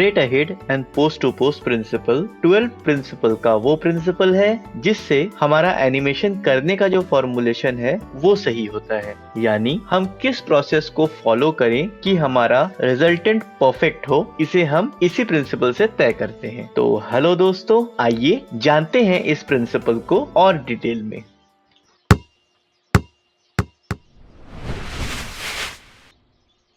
Straight ahead and post to post principal 12 principal का वो principal है जिससे हमारा एनिमेशन करने का जो फॉर्मुलेशन है वो सही होता है, यानी हम किस प्रोसेस को फॉलो करें कि हमारा रिजल्टेंट परफेक्ट हो, इसे हम इसी प्रिंसिपल से तय करते हैं। तो हेलो दोस्तों, आइए जानते हैं इस प्रिंसिपल को और डिटेल में।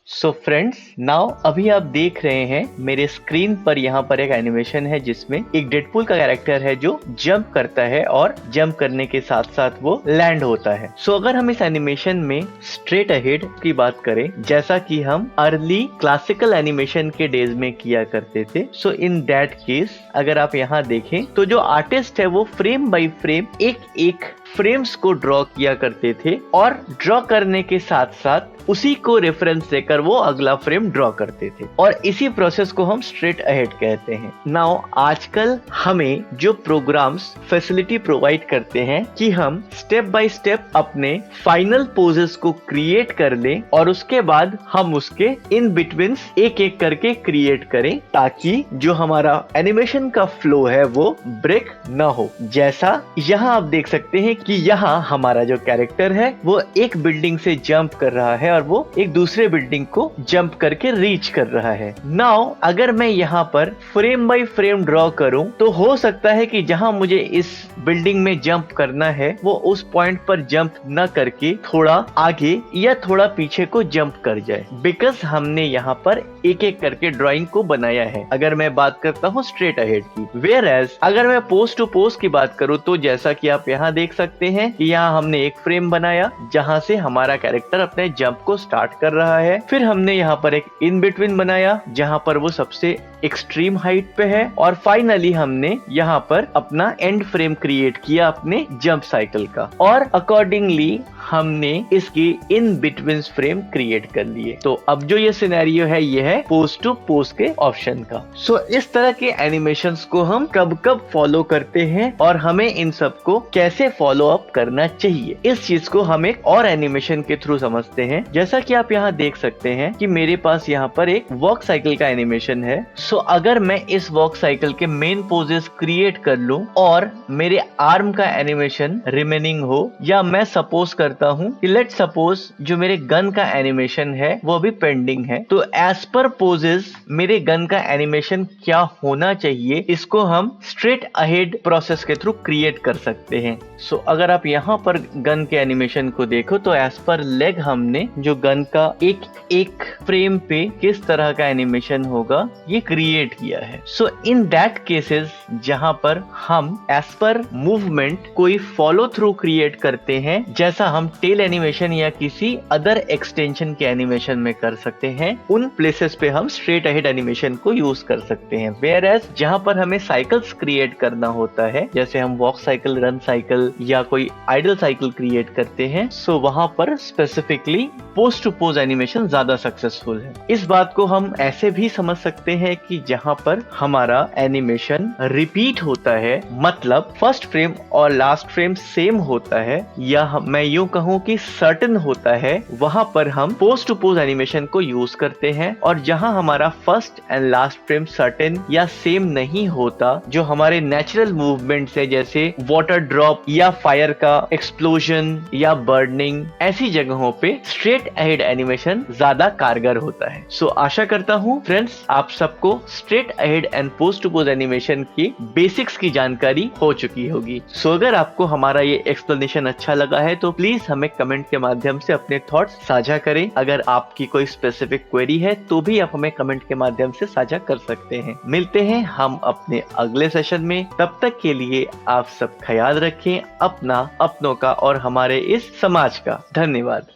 सो फ्रेंड्स, नाउ अभी आप देख रहे हैं मेरे स्क्रीन पर यहाँ पर एक एनिमेशन है जिसमें एक डेडपूल का कैरेक्टर है जो जंप करता है और जंप करने के साथ साथ वो लैंड होता है। सो अगर हम इस एनिमेशन में स्ट्रेट अहेड की बात करें, जैसा कि हम अर्ली क्लासिकल एनिमेशन के डेज में किया करते थे, सो इन दैट केस अगर आप यहाँ देखें तो जो आर्टिस्ट है वो फ्रेम बाय फ्रेम एक फ्रेम्स को ड्रॉ किया करते थे और ड्रॉ करने के साथ साथ उसी को रेफरेंस देकर वो अगला फ्रेम ड्रॉ करते थे और इसी प्रोसेस को हम स्ट्रेट अहेड कहते हैं। नाउ आजकल हमें जो प्रोग्राम्स फैसिलिटी प्रोवाइड करते हैं कि हम स्टेप बाय स्टेप अपने फाइनल पोजेस को क्रिएट कर लें और उसके बाद हम उसके इन बिटवीन एक एक करके क्रिएट करें ताकि जो हमारा एनिमेशन का फ्लो है वो ब्रेक न हो। जैसा यहाँ आप देख सकते हैं कि यहाँ हमारा जो कैरेक्टर है वो एक बिल्डिंग से जंप कर रहा है और वो एक दूसरे बिल्डिंग को जंप करके रीच कर रहा है। नाउ अगर मैं यहाँ पर फ्रेम बाय फ्रेम ड्रॉ करूं तो हो सकता है कि जहां मुझे इस बिल्डिंग में जंप करना है वो उस पॉइंट पर जंप न करके थोड़ा आगे या थोड़ा पीछे को जंप कर जाए, बिकॉज हमने यहाँ पर एक एक करके ड्राइंग को बनाया है। अगर मैं बात करता हूँ स्ट्रेट अहेड की, वेयर एज अगर मैं पोस्ट टू पोस्ट की बात करूँ तो जैसा कि आप यहाँ देख सकते हैं कि यहाँ हमने एक फ्रेम बनाया जहां से हमारा कैरेक्टर अपने जंप को स्टार्ट कर रहा है, फिर हमने यहाँ पर एक इन बिटवीन बनाया जहां पर वो सबसे एक्सट्रीम हाइट पे है और फाइनली हमने यहाँ पर अपना एंड फ्रेम क्रिएट किया अपने जंप साइकिल का और अकॉर्डिंगली हमने इसकी इन बिटवीन फ्रेम क्रिएट कर लिए। तो अब जो ये सिनेरियो है ये है पोस्ट टू पोस्ट के ऑप्शन का। सो इस तरह के एनिमेशंस को हम कब कब फॉलो करते हैं और हमें इन सब को कैसे फॉलो अप करना चाहिए, इस चीज को हम एक और एनिमेशन के थ्रू समझते हैं। जैसा कि आप यहाँ देख सकते हैं कि मेरे पास यहाँ पर एक वॉक साइकिल का एनिमेशन है। सो अगर मैं इस वॉक साइकिल के मेन पोजेस क्रिएट कर लूं और मेरे आर्म का एनिमेशन रिमेनिंग हो, या मैं सपोज करता हूं कि लेट सपोज जो मेरे गन का एनिमेशन है वो भी पेंडिंग है, तो एज पर पोजेस मेरे गन का एनिमेशन क्या होना चाहिए इसको हम स्ट्रेट अहेड प्रोसेस के थ्रू क्रिएट कर सकते हैं। सो अगर आप यहाँ पर गन के एनिमेशन को देखो तो एज पर लेग हमने जो गन का एक फ्रेम पे किस तरह का एनिमेशन होगा ये क्रिएट किया है। सो इन दैट केसेस जहां पर हम एज पर मूवमेंट कोई फॉलो थ्रू क्रिएट करते हैं जैसा हम टेल एनिमेशन या किसी अदर एक्सटेंशन के एनिमेशन में कर सकते हैं, उन प्लेसेस पे हम स्ट्रेट अहेड एनिमेशन को यूज कर सकते हैं। वेयर एज जहां पर हमें साइकिल्स क्रिएट करना होता है, जैसे हम वॉक साइकिल, रन साइकिल या कोई आइडल साइकिल क्रिएट करते हैं, सो वहां पर specifically post to post animation ज्यादा सक्सेसफुल है। इस बात को हम ऐसे भी समझ सकते हैं कि जहां पर हमारा एनिमेशन रिपीट होता है, मतलब फर्स्ट फ्रेम और लास्ट फ्रेम सेम होता है, या मैं यूं कहूं कि सर्टेन होता है, वहां पर हम पोस्ट टू पोस्ट एनिमेशन को यूज करते हैं। और जहां हमारा first and last frame certain या सेम नहीं होता, जो हमारे नेचुरल मूवमेंट है जैसे वाटर ड्रॉप या फायर का एक्सप्लोजन या बर्निंग, ऐसी जगहों पे स्ट्रेट अहेड एनिमेशन ज्यादा कारगर होता है। सो आशा करता हूँ फ्रेंड्स आप सबको straight ahead and post to post animation की बेसिक्स की जानकारी हो चुकी होगी। सो अगर आपको हमारा ये एक्सप्लेनेशन अच्छा लगा है तो प्लीज हमें कमेंट के माध्यम से अपने थॉट्स साझा करें। अगर आपकी कोई स्पेसिफिक क्वेरी है तो भी आप हमें कमेंट के माध्यम से साझा कर सकते हैं। मिलते हैं हम अपने अगले सेशन में, तब तक के लिए आप सब ख्याल रखें अपना, अपनों का और हमारे इस समाज का। धन्यवाद।